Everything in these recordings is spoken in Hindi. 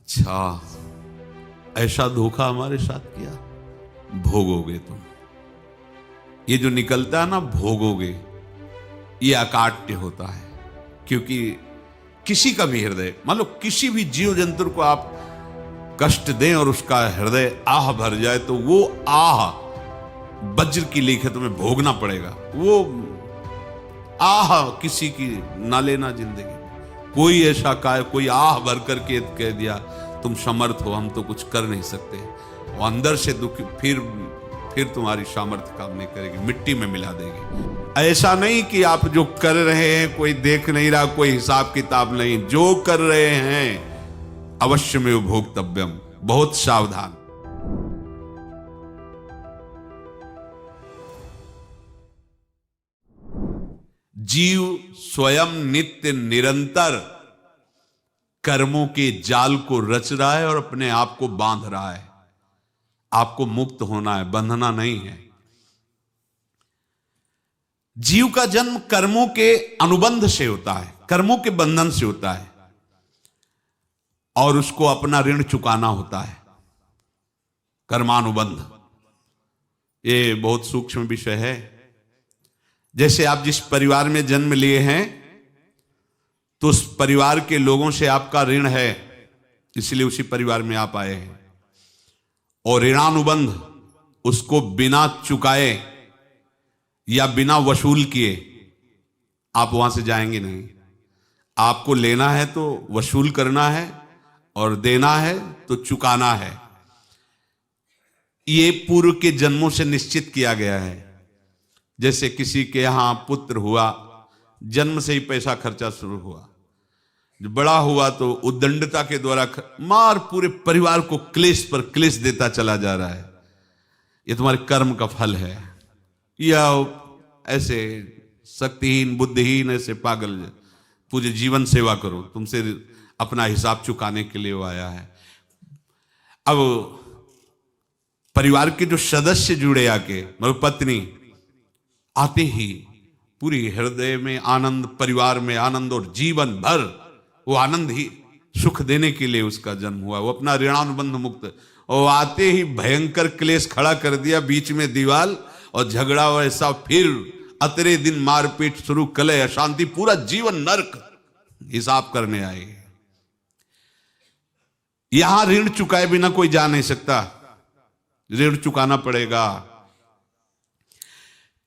अच्छा, ऐसा धोखा हमारे साथ किया, भोगोगे तुम। ये जो निकलता है ना, भोगोगे, ये अकाट्य होता है। क्योंकि किसी का भी हृदय, मान लो किसी भी जीव जंतु को आप कष्ट दें और उसका हृदय आह भर जाए, तो वो आह वज्र की लेखे तुम्हें भोगना पड़ेगा। वो आह किसी की ना लेना जिंदगी। कोई ऐसा कोई आह भर करके कह दिया तुम समर्थ हो, हम तो कुछ कर नहीं सकते, वो अंदर से दुखी, फिर तुम्हारी सामर्थ्य काम नहीं करेगी, मिट्टी में मिला देगी। ऐसा नहीं कि आप जो कर रहे हैं कोई देख नहीं रहा, कोई हिसाब किताब नहीं, जो कर रहे हैं अवश्य में भोक्तव्यम, बहुत सावधान। जीव स्वयं नित्य निरंतर कर्मों के जाल को रच रहा है और अपने आप को बांध रहा है। आपको मुक्त होना है, बंधना नहीं है। जीव का जन्म कर्मों के अनुबंध से होता है, कर्मों के बंधन से होता है, और उसको अपना ऋण चुकाना होता है। कर्मानुबंध ये बहुत सूक्ष्म विषय है। जैसे आप जिस परिवार में जन्म लिए हैं, तो उस परिवार के लोगों से आपका ऋण है, इसलिए उसी परिवार में आप आए हैं। और ऋणानुबंध, उसको बिना चुकाए या बिना वसूल किए आप वहां से जाएंगे नहीं। आपको लेना है तो वसूल करना है, और देना है तो चुकाना है। ये पूर्व के जन्मों से निश्चित किया गया है। जैसे किसी के यहां पुत्र हुआ, जन्म से ही पैसा खर्चा शुरू हुआ, जो बड़ा हुआ तो उद्दंडता के द्वारा मार पूरे परिवार को क्लेश पर क्लेश देता चला जा रहा है। ये तुम्हारे कर्म का फल है। या ऐसे शक्तिहीन बुद्धिहीन ऐसे पागल पूरे जीवन सेवा करो, तुमसे अपना हिसाब चुकाने के लिए वो आया है। अब परिवार के जो सदस्य जुड़े आके, मतलब पत्नी आते ही पूरी हृदय में आनंद, परिवार में आनंद, और जीवन भर वो आनंद ही सुख देने के लिए उसका जन्म हुआ। वो अपना ऋणानुबंध मुक्त, और आते ही भयंकर क्लेश खड़ा कर दिया, बीच में दीवाल और झगड़ा वैसा, फिर अतरे दिन मारपीट शुरू, कलह अशांति, पूरा जीवन नरक हिसाब करने आए। यहां ऋण चुकाए बिना कोई जा नहीं सकता, ऋण चुकाना पड़ेगा।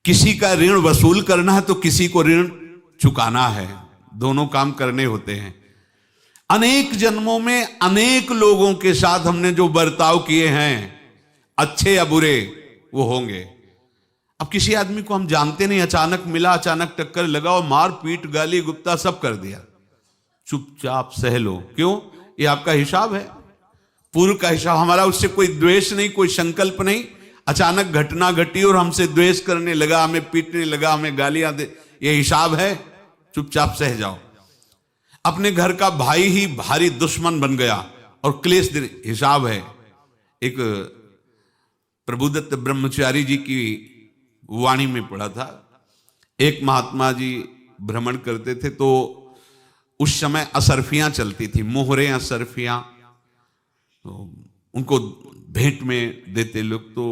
किसी का ऋण वसूल करना है तो किसी को ऋण चुकाना है, दोनों काम करने होते हैं। अनेक जन्मों में अनेक लोगों के साथ हमने जो बर्ताव किए हैं, अच्छे या बुरे, वो होंगे। अब किसी आदमी को हम जानते नहीं, अचानक मिला, अचानक टक्कर लगा और मार पीट गाली गुप्ता सब कर दिया, चुपचाप सह लो। क्यों? ये आपका हिसाब है, पूर्व का हिसाब। हमारा उससे कोई द्वेष नहीं, कोई संकल्प नहीं। अचानक घटना घटी और हमसे द्वेष करने लगा, हमें पीटने लगा, हमें गालियां दे, ये हिसाब है, चुपचाप सह जाओ। अपने घर का भाई ही भारी दुश्मन बन गया और क्लेश दे, हिसाब है। एक प्रभुदत्त ब्रह्मचारी जी की वाणी में पढ़ा था, एक महात्मा जी भ्रमण करते थे, तो उस समय असरफियां चलती थी, मोहरे असरफियां, तो उनको भेंट में देते लोग। तो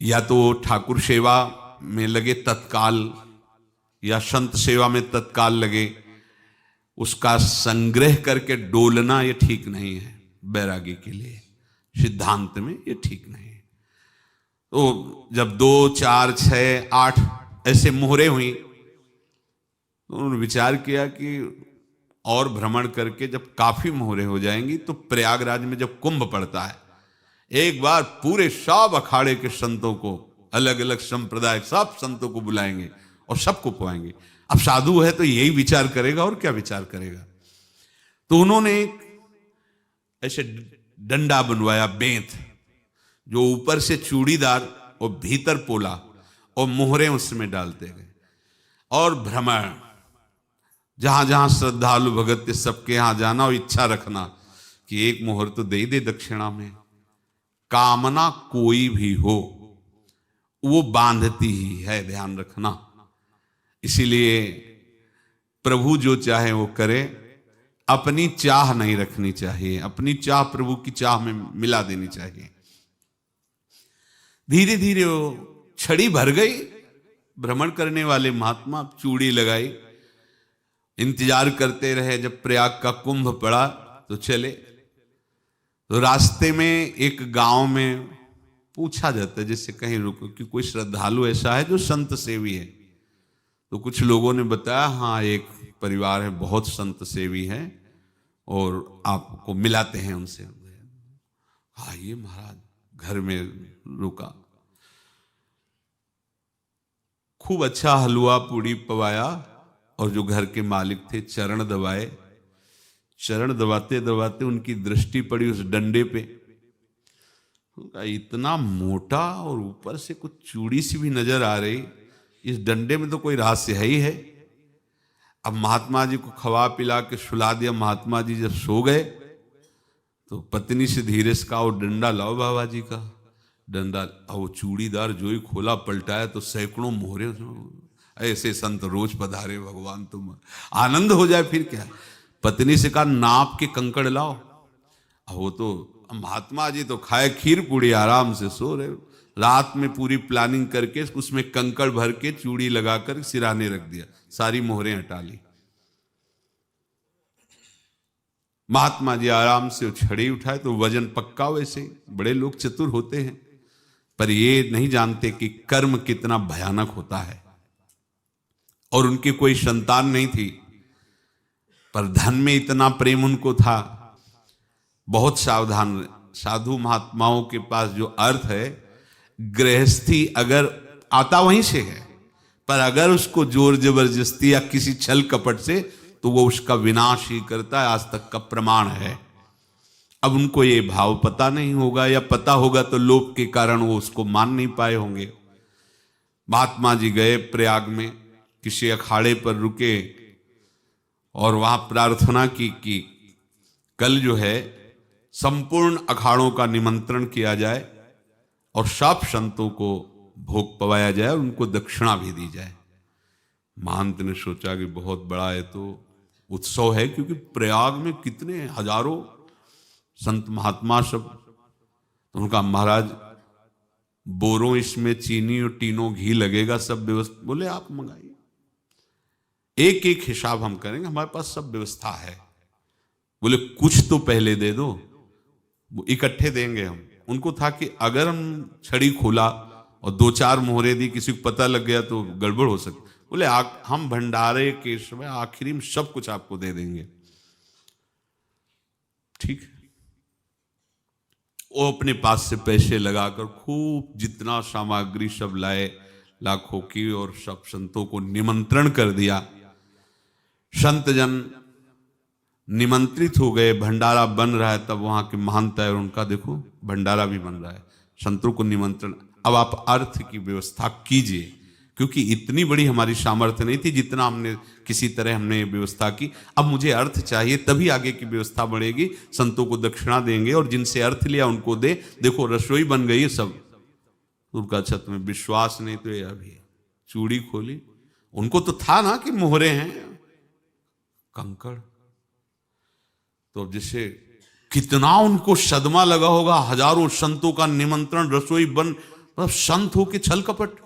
या तो ठाकुर सेवा में लगे तत्काल, या संत सेवा में तत्काल लगे, उसका संग्रह करके डोलना ये ठीक नहीं है। बैरागी के लिए सिद्धांत में ये ठीक नहीं है। तो जब 2, 4, 6, 8 ऐसे मोहरे हुई, तो उन्होंने विचार किया कि और भ्रमण करके जब काफी मोहरे हो जाएंगी तो प्रयागराज में जब कुंभ पड़ता है, एक बार पूरे सब अखाड़े के संतों को, अलग अलग संप्रदाय सब संतों को बुलाएंगे और सबको पुआएंगे। अब साधु है तो यही विचार करेगा, और क्या विचार करेगा। तो उन्होंने ऐसे डंडा बनवाया, बेंत, जो ऊपर से चूड़ीदार और भीतर पोला, और मोहरे उसमें डालते गए। और भ्रमण, जहां जहां श्रद्धालु भगत थे सबके यहां जाना, और इच्छा रखना कि एक मोहर तो दे दे दक्षिणा में। कामना कोई भी हो वो बांधती ही है, ध्यान रखना। इसीलिए प्रभु जो चाहे वो करे, अपनी चाह नहीं रखनी चाहिए, अपनी चाह प्रभु की चाह में मिला देनी चाहिए। धीरे धीरे वो छड़ी भर गई। भ्रमण करने वाले महात्मा चूड़ी लगाई, इंतजार करते रहे। जब प्रयाग का कुंभ पड़ा तो चले। तो रास्ते में एक गांव में पूछा जाता है, जैसे कहीं रुको कि कोई श्रद्धालु ऐसा है जो संत सेवी है। तो कुछ लोगों ने बताया, हाँ एक परिवार है बहुत संत सेवी है और आपको मिलाते हैं उनसे। आइए महाराज। घर में रुका, खूब अच्छा हलवा पूड़ी पवाया और जो घर के मालिक थे चरण दबाए। चरण दबाते दबाते उनकी दृष्टि पड़ी उस डंडे पे। इतना मोटा और ऊपर से कुछ चूड़ी सी भी नजर आ रही, इस डंडे में तो कोई रहस्य है ही है। अब महात्मा जी को खवा पिला के सुला दिया। महात्मा जी जब सो गए तो पत्नी से धीरे से कहा, वो डंडा लाओ बाबा जी का। डंडा, वो चूड़ीदार जो ही खोला पलटाया तो सैकड़ों मोहरे। ऐसे संत रोज पधारे भगवान, तुम आनंद हो जाए फिर क्या। पत्नी से कहा, नाप के कंकड़ लाओ। वो तो महात्मा जी तो खाए खीर पूड़ी, आराम से सो रहे। रात में पूरी प्लानिंग करके उसमें कंकड़ भर के चूड़ी लगाकर सिराने रख दिया, सारी मोहरें हटा ली। महात्मा जी आराम से छड़ी उठाए तो वजन पक्का। वैसे बड़े लोग चतुर होते हैं, पर ये नहीं जानते कि कर्म कितना भयानक होता है। और उनकी कोई संतान नहीं थी, पर धन में इतना प्रेम उनको था। बहुत सावधान। साधु महात्माओं के पास जो अर्थ है, गृहस्थी अगर आता वहीं से है, पर अगर उसको जोर जबरदस्ती या किसी छल कपट से, तो वो उसका विनाश ही करता है। आज तक का प्रमाण है। अब उनको ये भाव पता नहीं होगा, या पता होगा तो लोभ के कारण वो उसको मान नहीं पाए होंगे। महात्मा जी गए प्रयाग में, किसी अखाड़े पर रुके और वहां प्रार्थना की कि कल जो है संपूर्ण अखाड़ों का निमंत्रण किया जाए और सब संतों को भोग पवाया जाए और उनको दक्षिणा भी दी जाए। महंत ने सोचा कि बहुत बड़ा है तो उत्सव है, क्योंकि प्रयाग में कितने हजारों संत महात्मा सब। तो उनका महाराज बोरों इसमें चीनी और टीनों घी लगेगा, सब व्यवस्था। बोले आप मंगाइए, एक एक हिसाब हम करेंगे, हमारे पास सब व्यवस्था है। बोले कुछ तो पहले दे दो, वो इकट्ठे देंगे हम। उनको था कि अगर हम छड़ी खोला और दो चार मोहरे दी, किसी को पता लग गया तो गड़बड़ हो सकती। बोले हम भंडारे के समय आखिरी में सब कुछ आपको दे देंगे। ठीक। वो अपने पास से पैसे लगाकर खूब जितना सामग्री सब लाए लाखों की, और सब संतों को निमंत्रण कर दिया। संत जन निमंत्रित हो गए, भंडारा बन रहा है। तब वहां के महंत है और उनका देखो भंडारा भी बन रहा है, संतों को निमंत्रण। अब आप अर्थ की व्यवस्था कीजिए, क्योंकि इतनी बड़ी हमारी सामर्थ्य नहीं थी जितना हमने किसी तरह हमने व्यवस्था की। अब मुझे अर्थ चाहिए, तभी आगे की व्यवस्था बढ़ेगी। संतों को दक्षिणा देंगे और जिनसे अर्थ लिया उनको दे। देखो रसोई बन गई है सब। उनका छत में विश्वास नहीं तो ये अभी चूड़ी खोली। उनको तो था ना कि मोहरे हैं, कंकड़। तो जैसे कितना उनको सदमा लगा होगा। हजारों संतों का निमंत्रण, रसोई बन, मतलब संत हो के छल कपट।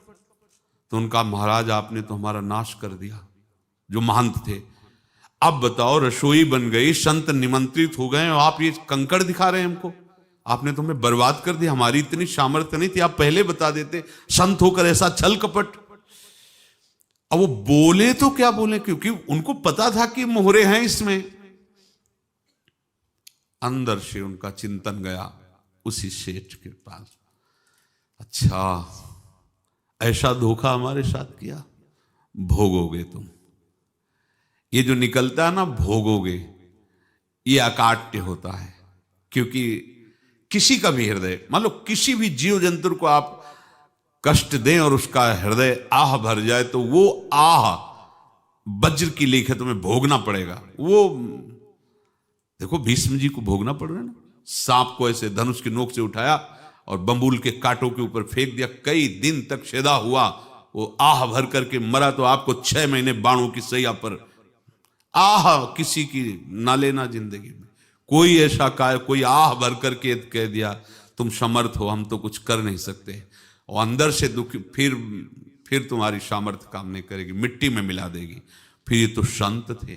तो उनका महाराज आपने तो हमारा नाश कर दिया, जो महंत थे। अब बताओ रसोई बन गई, संत निमंत्रित हो गए और आप ये कंकड़ दिखा रहे हैं हमको। आपने तो हमें बर्बाद कर दिया। हमारी इतनी सामर्थ्य नहीं थी, आप पहले बता देते। संत होकर ऐसा छल कपट। अब वो बोले तो क्या बोले, क्योंकि उनको पता था कि मोहरे हैं इसमें। अंदर से उनका चिंतन गया उसी सेठ के पास, अच्छा ऐसा धोखा हमारे साथ किया, भोगोगे तुम। ये जो निकलता है ना भोगोगे, ये अकाट्य होता है। क्योंकि किसी का भी हृदय, मान लो किसी भी जीव जंतु को आप कष्ट दें और उसका हृदय आह भर जाए, तो वो आह वज्र की लेख है, तुम्हें भोगना पड़ेगा। वो देखो भीष्म जी को भोगना पड़ रहा है ना। सांप को ऐसे धनुष की नोक से उठाया और बंबूल के कांटों के ऊपर फेंक दिया, कई दिन तक शेदा हुआ, वो आह भर करके मरा। तो आपको 6 महीने बाणों की सैया पर आह किसी की ना लेना जिंदगी में। कोई ऐसा कोई आह भर करके कह दिया तुम समर्थ हो, हम तो कुछ कर नहीं सकते, और अंदर से दुखी, फिर तुम्हारी सामर्थ्य काम नहीं करेगी, मिट्टी में मिला देगी। फिर ये तो संत थे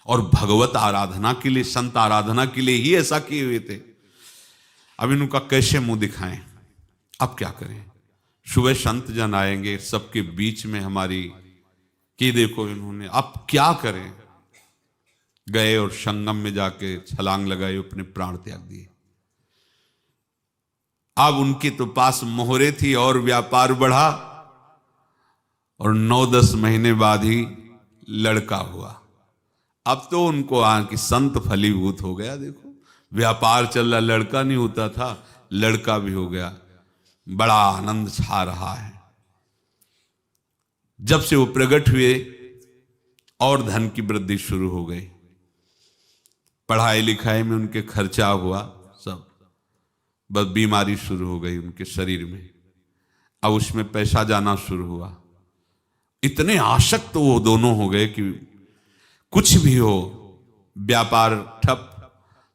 और भगवत आराधना के लिए, संत आराधना के लिए ही ऐसा किए हुए थे। अब इनका कैसे मुंह दिखाएं, अब क्या करें। सुबह संत जन आएंगे, सबके बीच में हमारी कि देखो इन्होंने, अब क्या करें। गए और संगम में जाके छलांग लगाई, अपने प्राण त्याग दिए। अब उनके तो पास मोहरे थी और व्यापार बढ़ा, और 9-10 महीने बाद ही लड़का हुआ। अब तो उनको कि संत फलीभूत हो गया। देखो व्यापार चल रहा, लड़का नहीं होता था, लड़का भी हो गया, बड़ा आनंद छा रहा है। जब से वो प्रकट हुए और धन की वृद्धि शुरू हो गई, पढ़ाई लिखाई में उनके खर्चा हुआ सब, बस बीमारी शुरू हो गई उनके शरीर में। अब उसमें पैसा जाना शुरू हुआ। इतने आसक्त तो वो दोनों हो गए कि कुछ भी हो, व्यापार ठप,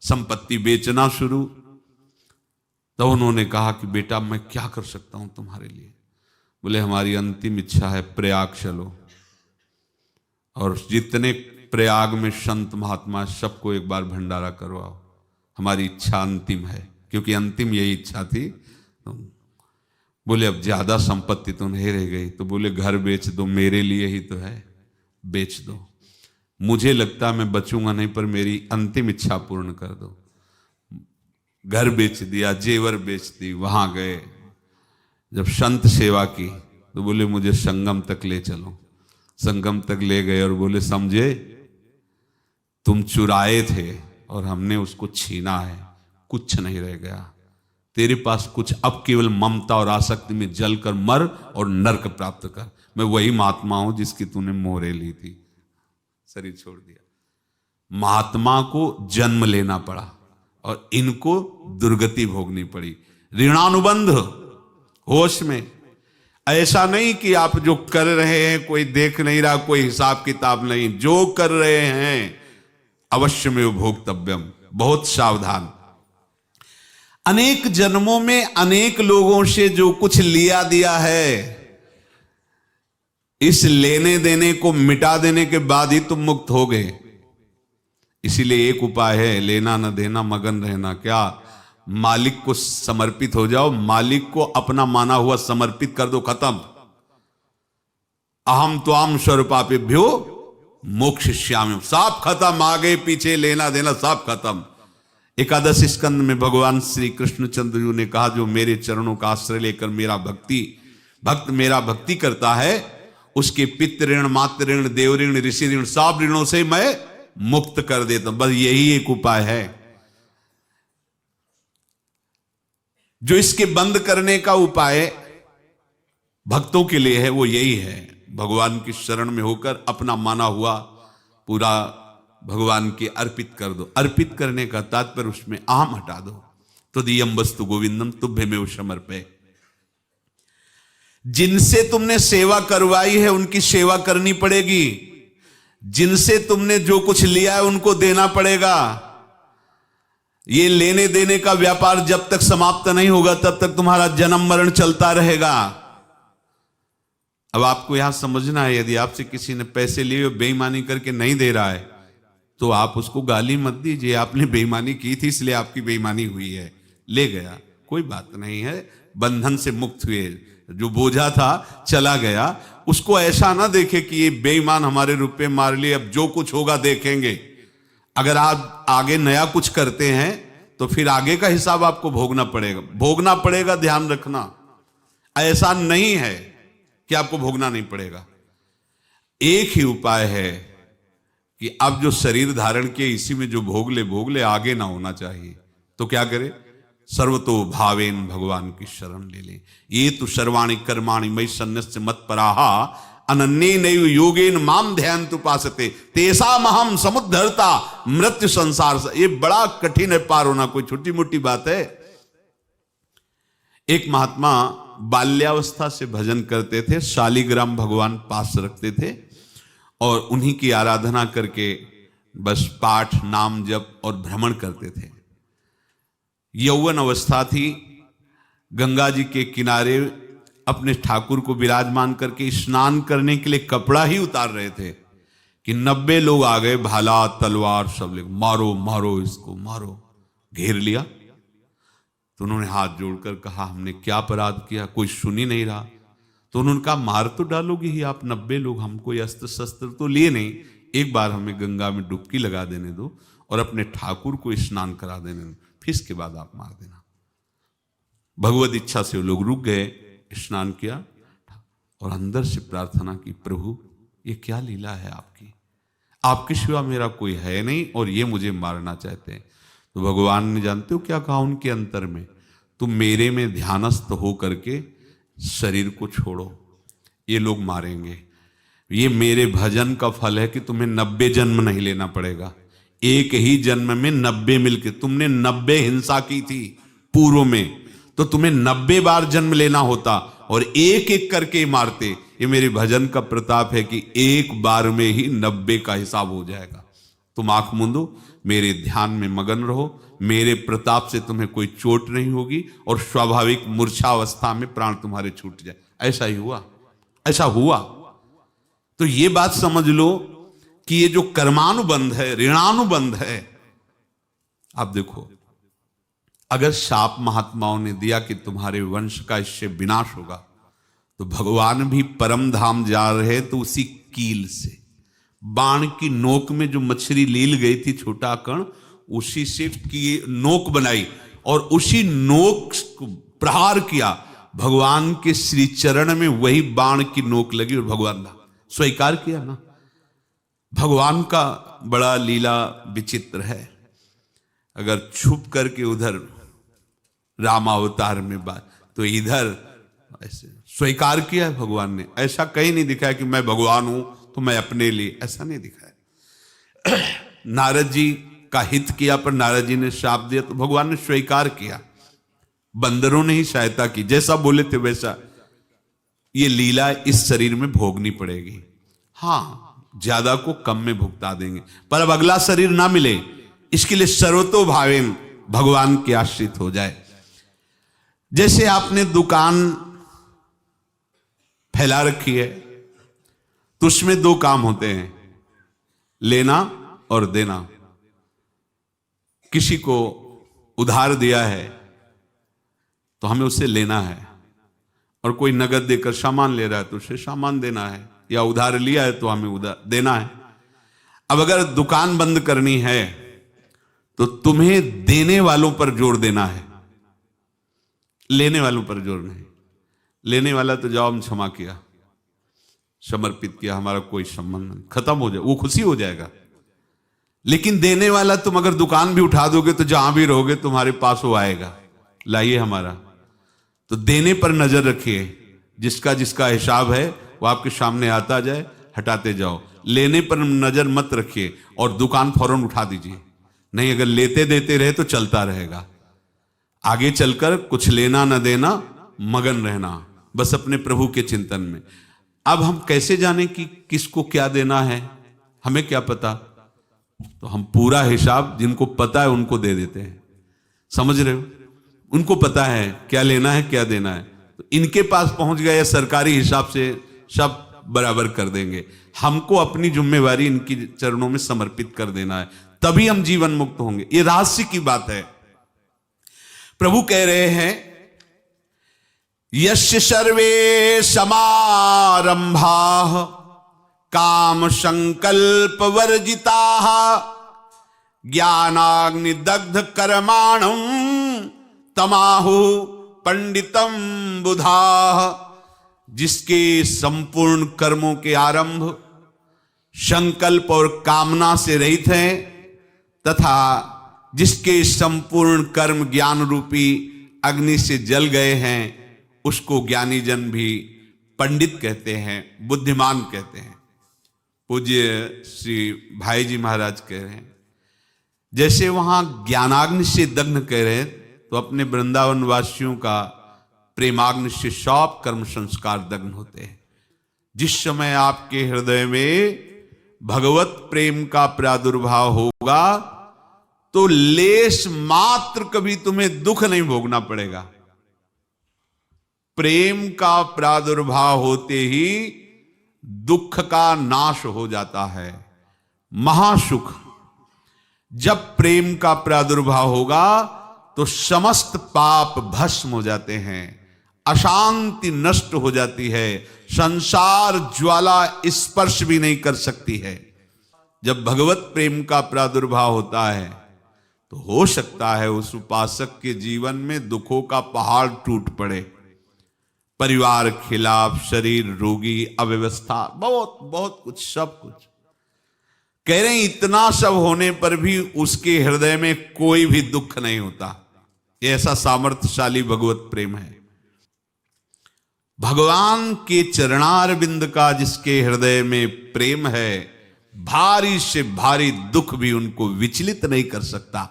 संपत्ति बेचना शुरू। तो उन्होंने कहा कि बेटा मैं क्या कर सकता हूं तुम्हारे लिए। बोले हमारी अंतिम इच्छा है प्रयाग चलो, और जितने प्रयाग में संत महात्मा सबको एक बार भंडारा करवाओ, हमारी इच्छा अंतिम है, क्योंकि अंतिम यही इच्छा थी। तो बोले अब ज्यादा संपत्ति तो नहीं रह गई, तो बोले घर बेच दो, मेरे लिए ही तो है, बेच दो। मुझे लगता मैं बचूंगा नहीं, पर मेरी अंतिम इच्छा पूर्ण कर दो। घर बेच दिया, जेवर बेच दी। वहां गए, जब संत सेवा की तो बोले मुझे संगम तक ले चलो। संगम तक ले गए और बोले समझे तुम चुराए थे और हमने उसको छीना है, कुछ नहीं रह गया तेरे पास कुछ, अब केवल ममता और आसक्ति में जलकर मर और नरक प्राप्त कर। मैं वही महात्मा हूं जिसकी तूने मोहरे ली थी, शरीर छोड़ दिया। महात्मा को जन्म लेना पड़ा और इनको दुर्गति भोगनी पड़ी। ऋणानुबंध होश में, ऐसा नहीं कि आप जो कर रहे हैं कोई देख नहीं रहा, कोई हिसाब किताब नहीं, जो कर रहे हैं अवश्य में भोक्तव्यम, बहुत सावधान। अनेक जन्मों में अनेक लोगों से जो कुछ लिया दिया है, इस लेने देने को मिटा देने के बाद ही तुम मुक्त हो गए। इसीलिए एक उपाय है, लेना न देना मगन रहना। क्या? मालिक को समर्पित हो जाओ, मालिक को अपना माना हुआ समर्पित कर दो, खत्म। अहम त्वाम स्वरूपापेभ्यो मोक्षयिष्यामि, सब खत्म। आगे पीछे लेना देना सब खत्म। एकादश स्कंद में भगवान श्री कृष्णचंद्र जी ने कहा जो मेरे चरणों का आश्रय लेकर भक्त मेरा भक्ति करता है, उसके पितृ ऋण, मातृ ऋण, देव ऋण, ऋषि ऋण, सब ऋणों से मैं मुक्त कर देता हूं। बस यही एक उपाय है जो इसके बंद करने का उपाय भक्तों के लिए है, वो यही है, भगवान की शरण में होकर अपना माना हुआ पूरा भगवान के अर्पित कर दो। अर्पित करने का तात्पर्य उसमें अहम हटा दो। तो दियम वस्तु गोविंदम तुभ्यमेव समर्पये। जिनसे तुमने सेवा करवाई है उनकी सेवा करनी पड़ेगी, जिनसे तुमने जो कुछ लिया है उनको देना पड़ेगा। ये लेने देने का व्यापार जब तक समाप्त नहीं होगा तब तक तुम्हारा जन्म मरण चलता रहेगा। अब आपको यहां समझना है, यदि आपसे किसी ने पैसे लिए बेईमानी करके नहीं दे रहा है तो आप उसको गाली मत दीजिए, आपने बेईमानी की थी इसलिए आपकी बेईमानी हुई है, ले गया, कोई बात नहीं है, बंधन से मुक्त हुए, जो बोझा था चला गया। उसको ऐसा ना देखे कि ये बेईमान हमारे रुपए मार लिए, अब जो कुछ होगा देखेंगे। अगर आप आगे नया कुछ करते हैं तो फिर आगे का हिसाब आपको भोगना पड़ेगा, ध्यान रखना। ऐसा नहीं है कि आपको भोगना नहीं पड़ेगा। एक ही उपाय है कि अब जो शरीर धारण किए इसी में जो भोग ले, आगे ना होना चाहिए। तो क्या करे? सर्वतो भावेन भगवान की शरण ले ले। ये तो सर्वाणि कर्माणि मयि सन्न्यस्य मत्पराहा अनन्येनैव योगेन माम ध्यायन्तु उपासते तेषाम् अहं समुद्धर्ता मृत्यु संसार से। ये बड़ा कठिन है पार होना, कोई छोटी मोटी बात है। एक महात्मा बाल्यावस्था से भजन करते थे, शालिग्राम भगवान पास रखते थे और उन्हीं की आराधना करके बस पाठ नाम जप और भ्रमण करते थे। यौवन अवस्था थी, गंगा जी के किनारे अपने ठाकुर को विराजमान करके स्नान करने के लिए कपड़ा ही उतार रहे थे कि 90 लोग आ गए, भाला तलवार सब ले, मारो मारो इसको मारो, घेर लिया। तो उन्होंने हाथ जोड़कर कहा हमने क्या अपराध किया, कोई सुन ही नहीं रहा। तो उन्होंने कहा मार तो डालोगे ही आप 90 लोग, हम कोई अस्त्र शस्त्र तो लिए नहीं, एक बार हमें गंगा में डुबकी लगा देने दो और अपने ठाकुर को स्नान करा देने दो, फिर इसके बाद आप मार देना। भगवत इच्छा से वो लोग रुक गए, स्नान किया और अंदर से प्रार्थना की, प्रभु ये क्या लीला है आपकी, आपके सिवा मेरा कोई है नहीं और ये मुझे मारना चाहते हैं। तो भगवान ने जानते हो क्या कहा उनके अंतर में, तुम मेरे में ध्यानस्थ हो करके शरीर को छोड़ो, ये लोग मारेंगे, ये मेरे भजन का फल है कि तुम्हें 90 जन्म नहीं लेना पड़ेगा, एक ही जन्म में 90 मिलके, तुमने 90 हिंसा की थी पूर्व में, तो तुम्हें 90 बार जन्म लेना होता और एक एक करके मारते। ये मेरे भजन का प्रताप है कि एक बार में ही 90 का हिसाब हो जाएगा। तुम आंख मूंदो, मेरे ध्यान में मगन रहो, मेरे प्रताप से तुम्हें कोई चोट नहीं होगी और स्वाभाविक मूर्छावस्था में प्राण तुम्हारे छूट जाए। ऐसा ही हुआ, ऐसा हुआ। तो ये बात समझ लो कि ये जो कर्मानुबंध है, ऋणानुबंध है। आप देखो, अगर शाप महात्माओं ने दिया कि तुम्हारे वंश का इससे विनाश होगा, तो भगवान भी परम धाम जा रहे तो उसी कील से, बाण की नोक में जो मछली लील गई थी छोटा कण, उसी से की नोक बनाई और उसी नोक को प्रहार किया, भगवान के श्री चरण में वही बाण की नोक लगी और भगवान ने स्वीकार किया ना। भगवान का बड़ा लीला विचित्र है। अगर छुप करके उधर रामावतार में बात, तो इधर ऐसे स्वीकार किया है भगवान ने। ऐसा कहीं नहीं दिखाया कि मैं भगवान हूं तो मैं अपने लिए, ऐसा नहीं दिखाया। नारद जी का हित किया पर नारद जी ने श्राप दिया तो भगवान ने स्वीकार किया। बंदरों ने ही सहायता की, जैसा बोले थे वैसा। ये लीला इस शरीर में भोगनी पड़ेगी। हाँ, ज्यादा को कम में भुगता देंगे, पर अब अगला शरीर ना मिले, इसके लिए सर्वतो भावेन भगवान के आश्रित हो जाए। जैसे आपने दुकान फैला रखी है तो उसमें दो काम होते हैं, लेना और देना। किसी को उधार दिया है तो हमें उससे लेना है, और कोई नगद देकर सामान ले रहा है तो उसे सामान देना है, या उधार लिया है तो हमें उधार देना है। अब अगर दुकान बंद करनी है तो तुम्हें देने वालों पर जोर देना है, लेने वालों पर जोर नहीं। लेने वाला तो जाओ हम क्षमा किया, समर्पित किया, हमारा कोई संबंध नहीं, खत्म हो जाए, वो खुशी हो जाएगा। लेकिन देने वाला तुम अगर दुकान भी उठा दोगे तो जहां भी रहोगे तुम्हारे पास वो आएगा, लाइए हमारा। तो देने पर नजर रखिए, जिसका जिसका हिसाब है वो आपके सामने आता जाए, हटाते जाओ। लेने पर नजर मत रखिए और दुकान फौरन उठा दीजिए, नहीं अगर लेते देते रहे तो चलता रहेगा। आगे चलकर कुछ लेना न देना, मगन रहना बस अपने प्रभु के चिंतन में। अब हम कैसे जाने कि किसको क्या देना है, हमें क्या पता? तो हम पूरा हिसाब जिनको पता है उनको दे देते हैं, समझ रहे हो? उनको पता है क्या लेना है क्या देना है, तो इनके पास पहुंच गए, सरकारी हिसाब से सब बराबर कर देंगे। हमको अपनी जिम्मेवारी इनकी चरणों में समर्पित कर देना है, तभी हम जीवन मुक्त होंगे। ये रहस्य की बात है। प्रभु कह रहे हैं, यस्य सर्वे समारंभाः काम संकल्प वर्जिताः ज्ञानाग्नि दग्ध कर्माणं तमाहु पंडितम बुधाः। जिसके संपूर्ण कर्मों के आरंभ संकल्प और कामना से रहित हैं, तथा जिसके संपूर्ण कर्म ज्ञान रूपी अग्नि से जल गए हैं, उसको ज्ञानी जन भी पंडित कहते हैं, बुद्धिमान कहते हैं। पूज्य श्री भाई जी महाराज कह रहे हैं, जैसे वहां ज्ञानाग्नि से दग्न कह रहे हैं, तो अपने वृंदावन वासियों का प्रेमाग्नि से सब कर्म संस्कार दग्न होते हैं। जिस समय आपके हृदय में भगवत प्रेम का प्रादुर्भाव होगा तो लेश मात्र कभी तुम्हें दुख नहीं भोगना पड़ेगा। प्रेम का प्रादुर्भाव होते ही दुख का नाश हो जाता है, महासुख। जब प्रेम का प्रादुर्भाव होगा तो समस्त पाप भस्म हो जाते हैं, अशांति नष्ट हो जाती है, संसार ज्वाला स्पर्श भी नहीं कर सकती है। जब भगवत प्रेम का प्रादुर्भाव होता है तो हो सकता है उस उपासक के जीवन में दुखों का पहाड़ टूट पड़े, परिवार खिलाफ, शरीर रोगी, अव्यवस्था, बहुत बहुत कुछ, सब कुछ। कह रहे हैं इतना सब होने पर भी उसके हृदय में कोई भी दुख नहीं होता। ऐसा सामर्थ्यशाली भगवत प्रेम है। भगवान के चरणारविंद का जिसके हृदय में प्रेम है, भारी से भारी दुख भी उनको विचलित नहीं कर सकता।